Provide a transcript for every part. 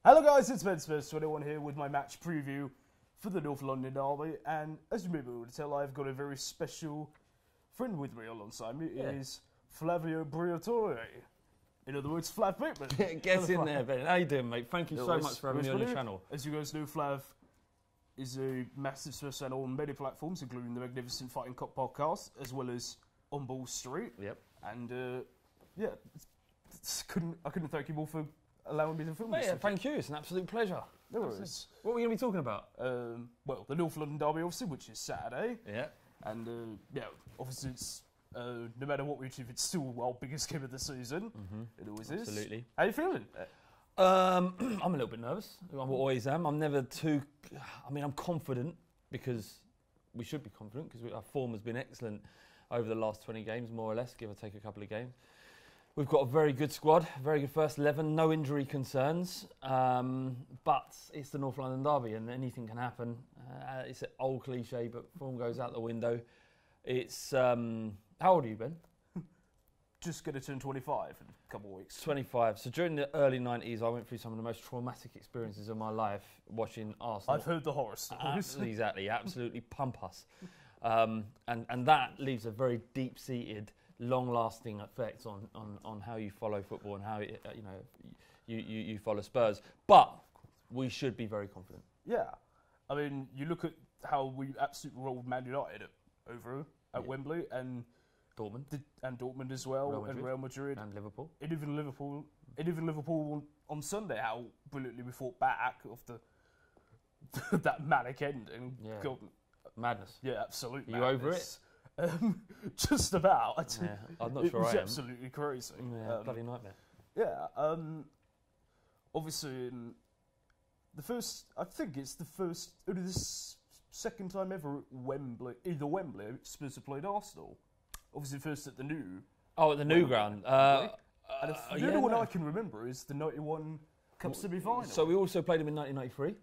Hello guys, it's Ben Spurs 21 here with my match preview for the North London derby, and as you may be able to tell, I've got a very special friend with me alongside me. It is Flavio Briatore. In other words, Flav Bateman. Get in there, Ben. How you doing, mate? Thank you so much for having me on your channel. As you guys know, Flav is a massive Spurs fan on many platforms, including the Magnificent Fighting Cup podcast, as well as On Ball Street. Yep. And yeah, I couldn't thank you more for allowing me to film this. Yeah, thank you. It's an absolute pleasure. No worries. What are we going to be talking about? Well, the North London derby, obviously, which is Saturday. Yeah. And yeah, obviously, it's no matter what we achieve, it's still our biggest game of the season. It always is. Absolutely. How are you feeling? I'm a little bit nervous. I always am. I'm never too. I mean, I'm confident because we should be confident because our form has been excellent over the last 20 games, more or less, give or take a couple of games. We've got a very good squad, very good first 11, no injury concerns, but it's the North London derby and anything can happen. It's an old cliche, but form goes out the window. It's, how old are you, Ben? Just going to turn 25 in a couple of weeks. 25. So during the early 90s, I went through some of the most traumatic experiences of my life watching Arsenal. I've heard the horror stories. Exactly, absolutely pump us. And that leaves a very deep-seated, long-lasting effect on how you follow football and how you follow Spurs. But we should be very confident. Yeah, I mean, you look at how we absolutely rolled Man United over at Wembley and Dortmund as well, and Real Madrid and Liverpool, and even Liverpool on Sunday. How brilliantly we fought back after that manic ending. Yeah. God, madness. Yeah, absolutely. Are you over it? Just about. Yeah, I'm not sure I am. It was absolutely crazy. Yeah, bloody nightmare. Yeah. Obviously, I think it's only the second time ever at Wembley, Spurs have played Arsenal. Obviously, first at the new. Oh, at the new ground. And the only one I can remember is the 91 Cup semi-final. So we also played them in 1993.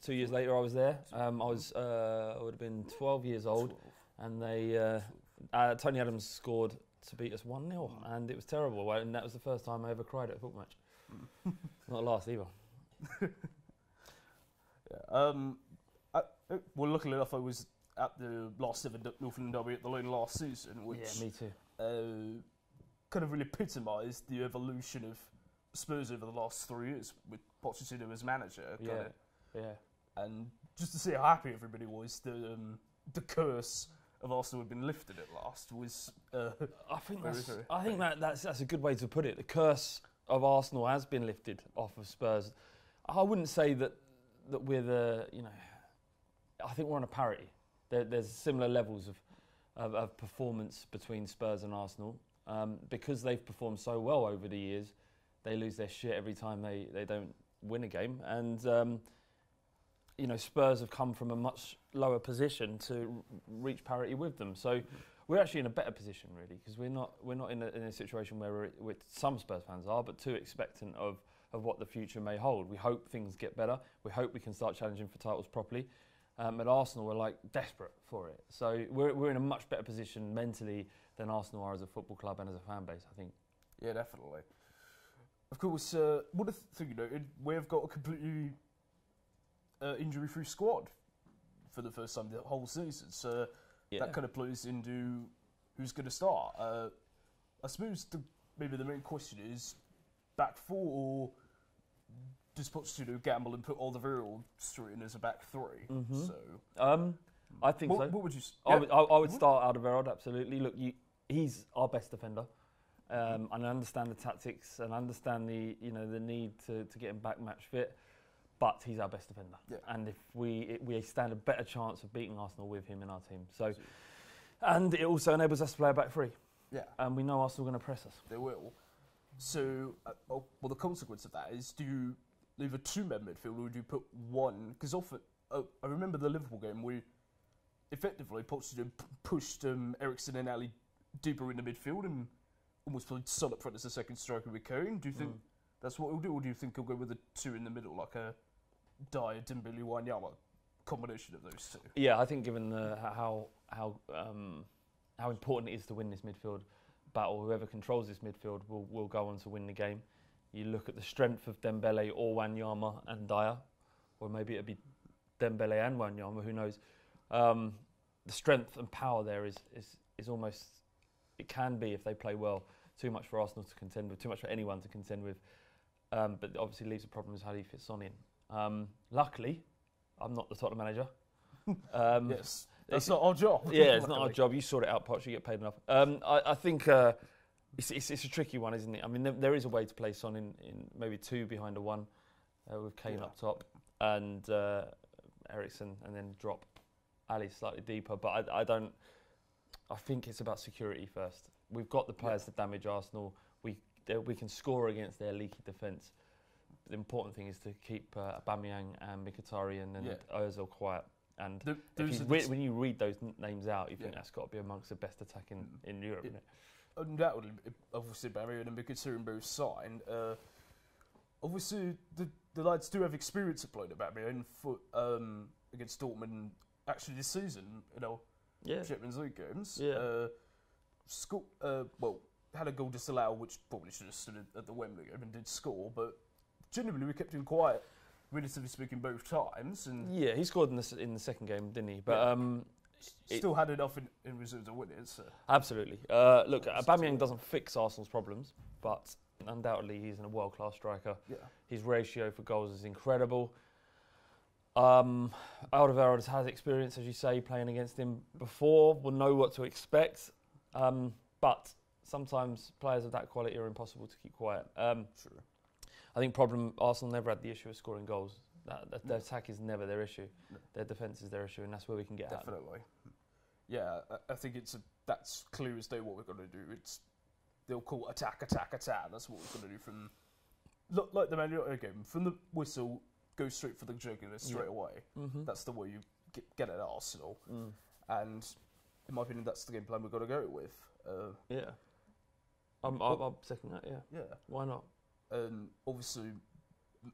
Two years later, I was there. I would have been 12 years old, and Tony Adams scored to beat us 1-0, and it was terrible. And that was the first time I ever cried at a football match. Not the last either. Yeah. Well, luckily enough, I was at the last ever North London derby at the Lane last season, which me too. Kind of really epitomised the evolution of Spurs over the last 3 years with Pochettino as manager. Yeah. And just to see how happy everybody was, the curse of Arsenal had been lifted at last was. I think that's a good way to put it. The curse of Arsenal has been lifted off of Spurs. I wouldn't say that we're I think we're on a parity. There's similar levels of performance between Spurs and Arsenal. Because they've performed so well over the years, they lose their shit every time they don't win a game. And, Spurs have come from a much lower position to reach parity with them. So we're actually in a better position, really, because we're not in a situation where some Spurs fans are, but too expectant of what the future may hold. We hope things get better. We hope we can start challenging for titles properly. At Arsenal, we're desperate for it. So we're in a much better position mentally than Arsenal are as a football club and as a fan base, I think. Yeah, definitely. Of course, one thing you noted, we've got a completely injury-free squad for the first time the whole season. So that kind of plays into who's going to start. I suppose maybe the main question is back four, or does Pochettino gamble and put Alderweireld straight in as a back three? So, I think so. What would you? I would start Alderweireld, absolutely. Look, he's our best defender, and I understand the tactics and understand the need to get him back match fit, but he's our best defender. Yeah. And if we stand a better chance of beating Arsenal with him in our team. So, and it also enables us to play a back three. Yeah. And we know Arsenal are going to press us. They will. So, the consequence of that is, do you leave a two-man midfield, or do you put one? Because often, I remember the Liverpool game, we effectively Pochettino pushed Eriksen and Ali deeper in the midfield and almost played Son up front as a second striker with Kane. Do you think that's what he'll do, or do you think he'll go with the two in the middle, like a Dyer, Dembele, Wanyama combination of those two? Yeah, I think given how important it is to win this midfield battle, whoever controls this midfield will go on to win the game. You look at the strength of Dembele or Wanyama and Dyer, or maybe it'd be Dembele and Wanyama, who knows. The strength and power there is almost, it can be, if they play well, too much for Arsenal to contend with, too much for anyone to contend with. But obviously leaves the problem is how do you fit Son in. Luckily, I'm not the Tottenham manager. Yes, that's not our job. Yeah, it's not our job. You sort it out, Poch, you get paid enough. I think it's a tricky one, isn't it? I mean, there is a way to play Son in maybe two behind a one, with Kane up top and Eriksen, and then drop Ali slightly deeper. But I think it's about security first. We've got the players to damage Arsenal. We can score against their leaky defence. The important thing is to keep Aubameyang and Mkhitaryan and Ozil quiet. And when you read those names out, you think that's got to be amongst the best attack in Europe, isn't it? Undoubtedly, obviously, Aubameyang and Mkhitaryan both signed. Obviously, the lads do have experience of playing Aubameyang against Dortmund actually this season, Champions League games. Had a goal disallowed, which probably should have stood at the Wembley game and did score, but genuinely we kept him quiet, relatively speaking, both times. And he scored in the second game, didn't he? But still had enough in reserve to win it. So. Absolutely. Look, Aubameyang doesn't fix Arsenal's problems, but undoubtedly he's a world-class striker. Yeah. His ratio for goals is incredible. Alderweireld has experience, as you say, playing against him before, will know what to expect. But sometimes players of that quality are impossible to keep quiet. True. I think Arsenal never had the issue of scoring goals. Their attack is never their issue. No. Their defence is their issue, and that's where we can get Definitely. Yeah, I think that's clear as day what we're going to do. They'll call attack. That's what we're going to do from, like the Man United game, from the whistle, go straight for the jugular straight away. Mm-hmm. That's the way you get at Arsenal. And in my opinion, that's the game plan we've got to go with. I'm second that. Yeah. Why not? Obviously,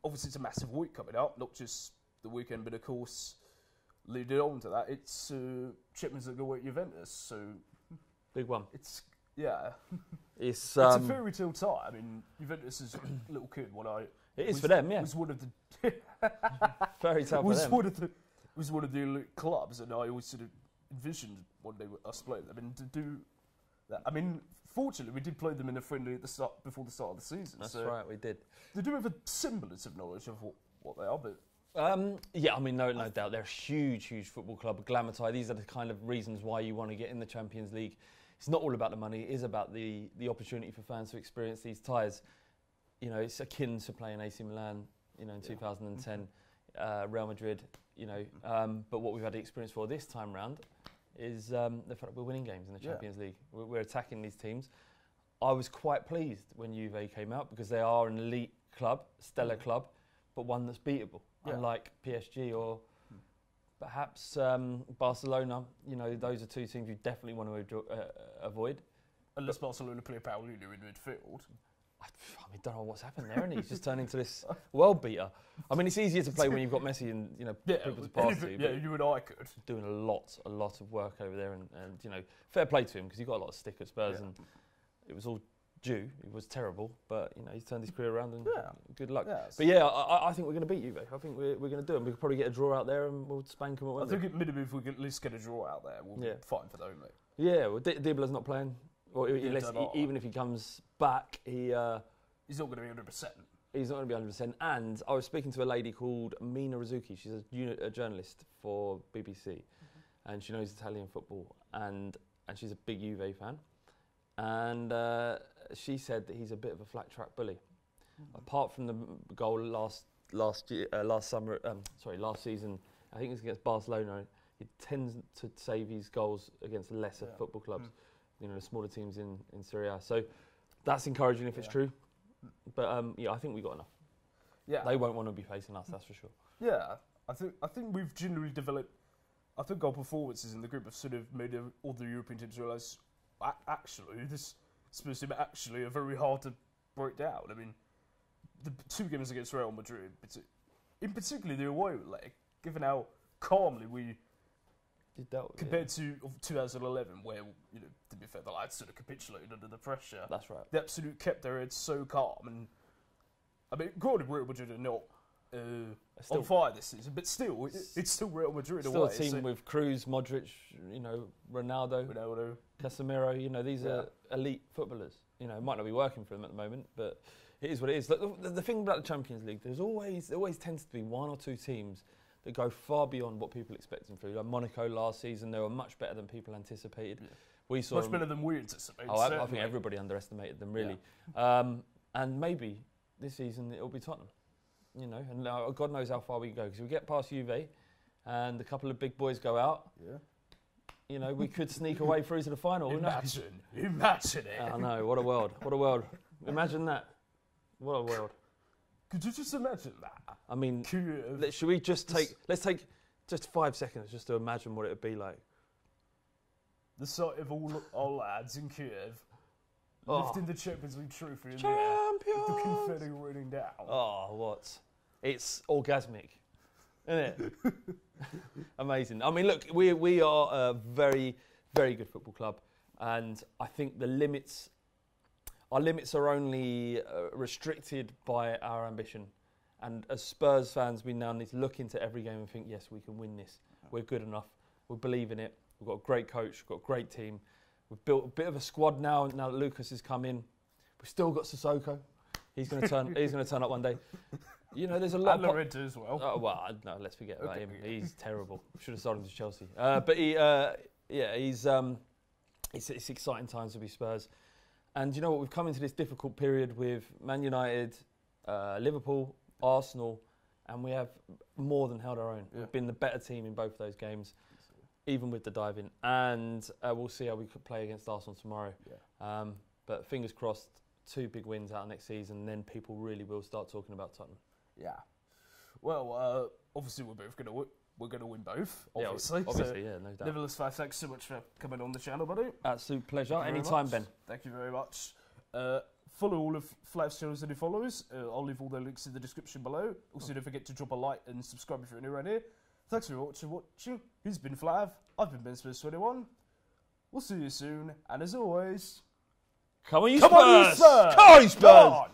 it's a massive week coming up. Not just the weekend, but of course, leading on to that, it's Champions League away at Juventus. So big one. It's it's a fairy tale time. I mean, Juventus is a little kid. It is for them. Yeah. Was one of the fairy tale for them. Was one of the elite clubs, and I always sort of envisioned one day us playing them, and to do that. I mean, fortunately, we did play them in a friendly before the start of the season. That's right, we did. They do have a semblance of knowledge of what they are, but I mean, no doubt, they're a huge football club. Glamour. These are the kind of reasons why you want to get in the Champions League. It's not all about the money. It is about the opportunity for fans to experience these ties. It's akin to playing AC Milan, in 2010, Real Madrid. But what we've had the experience for this time round is the fact that we're winning games in the Champions League. We're attacking these teams. I was quite pleased when Juve came out because they are an elite club, stellar club, but one that's beatable, unlike PSG or perhaps Barcelona. Those are two teams you definitely want to avoid. Unless Barcelona play Paulino in midfield. I don't know what's happened there, and he's just turned into this world beater. I mean, it's easier to play when you've got Messi and people to pass to. Yeah, you and I could. Doing a lot of work over there, and fair play to him because he got a lot of stick at Spurs, and it was all due. It was terrible, but he's turned his career around, and good luck. Yes. But I think we're going to beat Juve. I think we're going to do it. We could probably get a draw out there, and we'll spank them at Wembley. I think minimum if we can at least get a draw out there, we'll be fine for the home leg. Yeah, well, Dibla's not playing. Or even if he comes back, he's not going to be 100%. He's not going to be 100%. And I was speaking to a lady called Mina Rizuki. She's a journalist for BBC, and she knows Italian football, and she's a big Juve fan. And she said that he's a bit of a flat track bully. Apart from the goal last season, I think it was against Barcelona. He tends to save his goals against lesser football clubs. The smaller teams in Serie A. So that's encouraging if it's true. But I think we got enough. Yeah, they won't want to be facing us. That's for sure. Yeah, I think we've generally developed. I think our performances in the group have sort of made all the European teams realise actually this Spurs team actually are very hard to break down. I mean, the two games against Real Madrid, in particular the away leg, given how calmly we. Compared to 2011, where, to be fair, the lads sort of capitulated under the pressure. That's right. They absolutely kept their heads so calm, and I mean, granted, Real Madrid are not on fire this season, but still, it's still Real Madrid still away. a team with Cruz, Modric, Ronaldo, Casemiro. These are elite footballers. It might not be working for them at the moment, but it is what it is. Look, the thing about the Champions League, there always tends to be one or two teams that go far beyond what people expect them to. Like Monaco last season, they were much better than people anticipated. Yeah. We saw much better than we anticipated. I think everybody underestimated them, really. Yeah. And maybe this season it'll be Tottenham. And God knows how far we can go, because we get past Juve and a couple of big boys go out. Yeah. We could sneak away through to the final. Imagine it. I know, what a world. Imagine that. What a world. Could you just imagine that? I mean, should we let's take just 5 seconds just to imagine what it would be like. The sight of all our lads in Kiev lifting the Champions League trophy in the air, the confetti raining down. Oh, what? It's orgasmic, isn't it? Amazing. I mean, look, we are a very, very good football club, and I think our limits are only restricted by our ambition. And as Spurs fans, we now need to look into every game and think, yes, we can win this. We're good enough. We believe in it. We've got a great coach. We've got a great team. We've built a bit of a squad now that Lucas has come in. We've still got Sissoko. He's going to turn up one day. There's a lot. And Loretta as well. No, let's forget about him. He's terrible. Should have sold him to Chelsea. But it's exciting times to be Spurs. And you know what? We've come into this difficult period with Man United, Liverpool, Arsenal, and we have more than held our own. Yeah. We've been the better team in both those games, even with the diving. And we'll see how we could play against Arsenal tomorrow. Yeah. But fingers crossed, 2 big wins out next season, and then people really will start talking about Tottenham. Yeah. Well, obviously we're going to win both, obviously. No doubt. Nevertheless, Flav, thanks so much for coming on the channel, buddy. Absolute pleasure. Anytime, Ben. Thank you very much. Follow all of Flav's channels that he follows. I'll leave all the links in the description below. Also, don't forget to drop a like and subscribe if you're new around here. Thanks for watching. He's been Flav. I've been Ben Spurs21. We'll see you soon. And as always, come on, you Spurs! Come on, you Spurs!